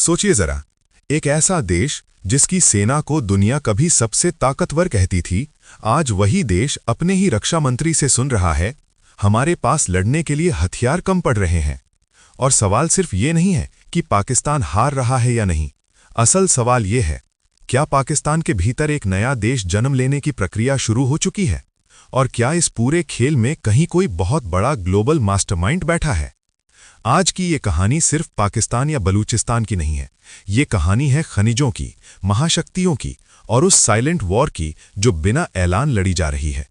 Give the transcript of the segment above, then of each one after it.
सोचिए जरा, एक ऐसा देश जिसकी सेना को दुनिया कभी सबसे ताकतवर कहती थी, आज वही देश अपने ही रक्षा मंत्री से सुन रहा है, हमारे पास लड़ने के लिए हथियार कम पड़ रहे हैं। और सवाल सिर्फ ये नहीं है कि पाकिस्तान हार रहा है या नहीं। असल सवाल ये है, क्या पाकिस्तान के भीतर एक नया देश जन्म लेने की प्रक्रिया शुरू हो चुकी है? और क्या इस पूरे खेल में कहीं कोई बहुत बड़ा ग्लोबल मास्टरमाइंड बैठा है? आज की ये कहानी सिर्फ पाकिस्तान या बलूचिस्तान की नहीं है। ये कहानी है खनिजों की, महाशक्तियों की और उस साइलेंट वॉर की जो बिना ऐलान लड़ी जा रही है।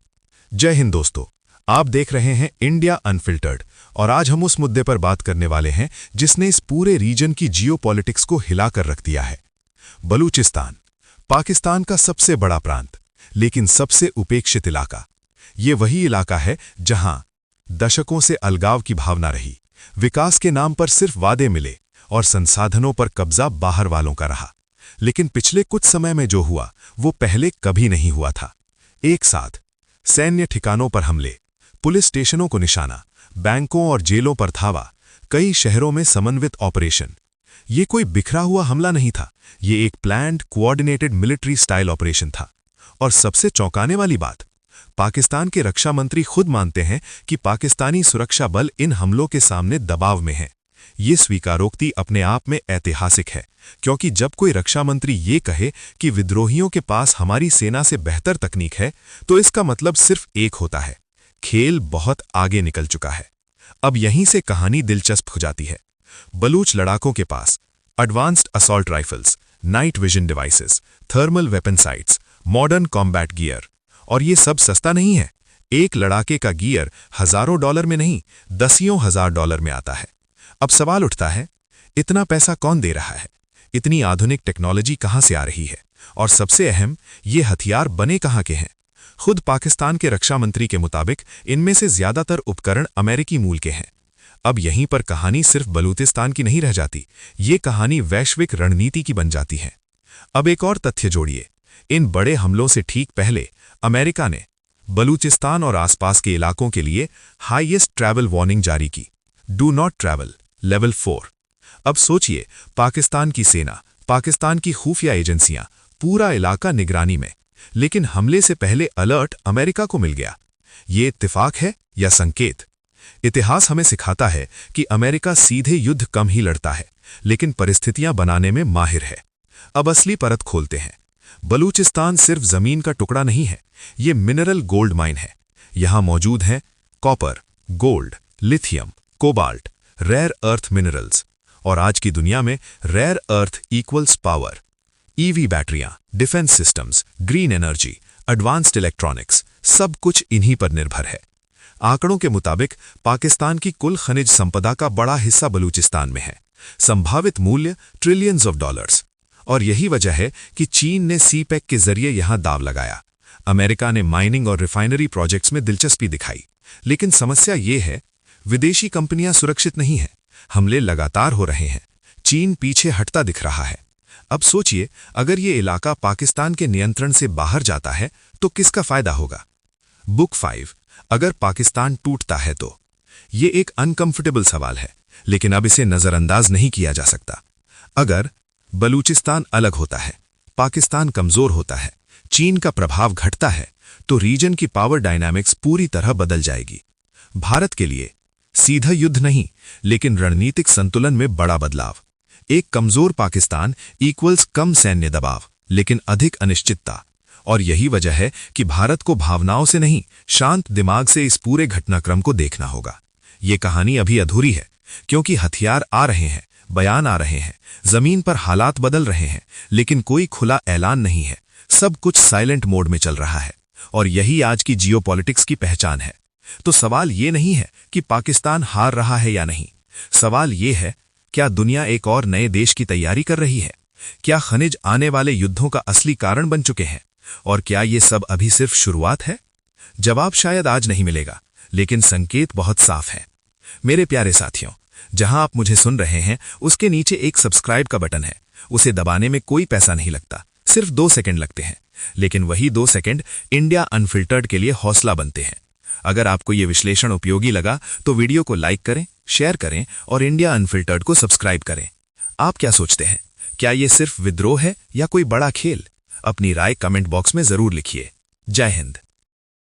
जय हिंद दोस्तों, आप देख रहे हैं इंडिया अनफिल्टर्ड और आज हम उस मुद्दे पर बात करने वाले हैं जिसने इस पूरे रीजन की जियोपॉलिटिक्स को हिलाकर रख दिया है। बलूचिस्तान, पाकिस्तान का सबसे बड़ा प्रांत, लेकिन सबसे उपेक्षित इलाका। ये वही इलाका है जहां दशकों से अलगाव की भावना रही, विकास के नाम पर सिर्फ वादे मिले और संसाधनों पर कब्जा बाहर वालों का रहा। लेकिन पिछले कुछ समय में जो हुआ वो पहले कभी नहीं हुआ था। एक साथ सैन्य ठिकानों पर हमले, पुलिस स्टेशनों को निशाना, बैंकों और जेलों पर धावा, कई शहरों में समन्वित ऑपरेशन। ये कोई बिखरा हुआ हमला नहीं था, ये एक planned coordinated military style operation था। और सबसे चौंकाने वाली बात, पाकिस्तान के रक्षा मंत्री खुद मानते हैं कि पाकिस्तानी सुरक्षा बल इन हमलों के सामने दबाव में है। ये स्वीकारोक्ति अपने आप में ऐतिहासिक है, क्योंकि जब कोई रक्षा मंत्री ये कहे कि विद्रोहियों के पास हमारी सेना से बेहतर तकनीक है, तो इसका मतलब सिर्फ एक होता है, खेल बहुत आगे निकल चुका है। अब यहीं से कहानी दिलचस्प हो जाती है। बलूच लड़ाकों के पास advanced assault rifles, night vision devices, thermal weapon sights, modern combat gear, और ये सब सस्ता नहीं है। एक लड़ाके का गियर हजारों डॉलर में नहीं, दसियों हजार डॉलर में आता है। अब सवाल उठता है, इतना पैसा कौन दे रहा है? इतनी आधुनिक टेक्नोलॉजी कहां से आ रही है? और सबसे अहम, ये हथियार बने कहां के हैं? खुद पाकिस्तान के रक्षा मंत्री के मुताबिक इनमें से ज्यादातर उपकरण अमेरिकी मूल के हैं। अब यहीं पर कहानी सिर्फ बलूचिस्तान की नहीं रह जाती, ये कहानी वैश्विक रणनीति की बन जाती है। अब एक और तथ्य जोड़िए, इन बड़े हमलों से ठीक पहले अमेरिका ने बलूचिस्तान और आसपास के इलाकों के लिए हाईएस्ट ट्रैवल वार्निंग जारी की, डू नॉट ट्रैवल, लेवल 4। अब सोचिए, पाकिस्तान की सेना, पाकिस्तान की खुफिया एजेंसियां, पूरा इलाका निगरानी में, लेकिन हमले से पहले अलर्ट अमेरिका को मिल गया। ये इत्तेफाक है या संकेत? इतिहास हमें सिखाता है कि अमेरिका सीधे युद्ध कम ही लड़ता है, लेकिन परिस्थितियां बनाने में माहिर है। अब असली परत खोलते हैं। बलूचिस्तान सिर्फ जमीन का टुकड़ा नहीं है, ये मिनरल गोल्ड माइन है। यहां मौजूद हैं copper, gold, lithium, cobalt, rare earth minerals. और आज की दुनिया में rare earth equals power. EV बैटरियां, defence systems, green energy, advanced electronics, सब कुछ इन्हीं पर निर्भर है। आंकड़ों के मुताबिक पाकिस्तान की कुल खनिज संपदा का बड़ा हिस्सा बलूचिस्तान में है। संभावित मूल्य ट्रिलियंस ऑफ डॉलर्स। और यही वजह है कि चीन ने सीपेक के जरिए यहां दाव लगाया। अमेरिका ने माइनिंग और रिफाइनरी प्रोजेक्ट्स में दिलचस्पी दिखाई। लेकिन समस्या ये है, विदेशी कंपनियां सुरक्षित नहीं हैं, हमले लगातार हो रहे हैं, चीन पीछे हटता दिख रहा है। अब सोचिए, अगर ये इलाका पाकिस्तान के नियंत्रण से बाहर जाता है तो किसका फायदा होगा? बुक 5, अगर पाकिस्तान टूटता है तो? ये एक अनकंफर्टेबल सवाल है, लेकिन अब इसे नजरअंदाज नहीं किया जा सकता। अगर बलूचिस्तान अलग होता है, पाकिस्तान कमजोर होता है, चीन का प्रभाव घटता है, तो रीजन की पावर डायनामिक्स पूरी तरह बदल जाएगी। भारत के लिए सीधा युद्ध नहीं, लेकिन रणनीतिक संतुलन में बड़ा बदलाव। एक कमजोर पाकिस्तान इक्वल्स कम सैन्य दबाव, लेकिन अधिक अनिश्चितता। और यही वजह है कि भारत को भावनाओं से नहीं, शांत दिमाग से इस पूरे घटनाक्रम को देखना होगा। ये कहानी अभी अधूरी है, क्योंकि हथियार आ रहे हैं, बयान आ रहे हैं, जमीन पर हालात बदल रहे हैं, लेकिन कोई खुला ऐलान नहीं है। सब कुछ साइलेंट मोड में चल रहा है, और यही आज की जियोपॉलिटिक्स की पहचान है। तो सवाल ये नहीं है कि पाकिस्तान हार रहा है या नहीं, सवाल ये है, क्या दुनिया एक और नए देश की तैयारी कर रही है? क्या खनिज आने वाले युद्धों का असली कारण बन चुके हैं? और क्या ये सब अभी सिर्फ शुरुआत है? जवाब शायद आज नहीं मिलेगा, लेकिन संकेत बहुत साफ है। मेरे प्यारे साथियों, जहां आप मुझे सुन रहे हैं उसके नीचे एक सब्सक्राइब का बटन है। उसे दबाने में कोई पैसा नहीं लगता, सिर्फ 2 सेकंड लगते हैं, लेकिन वही 2 सेकंड इंडिया अनफिल्टर्ड के लिए हौसला बनते हैं। अगर आपको ये विश्लेषण उपयोगी लगा तो वीडियो को लाइक करें, शेयर करें और इंडिया अनफिल्टर्ड को सब्सक्राइब करें। आप क्या सोचते हैं? क्या ये सिर्फ विद्रोह है या कोई बड़ा खेल? अपनी राय कमेंट बॉक्स में जरूर लिखिए। जय हिंद।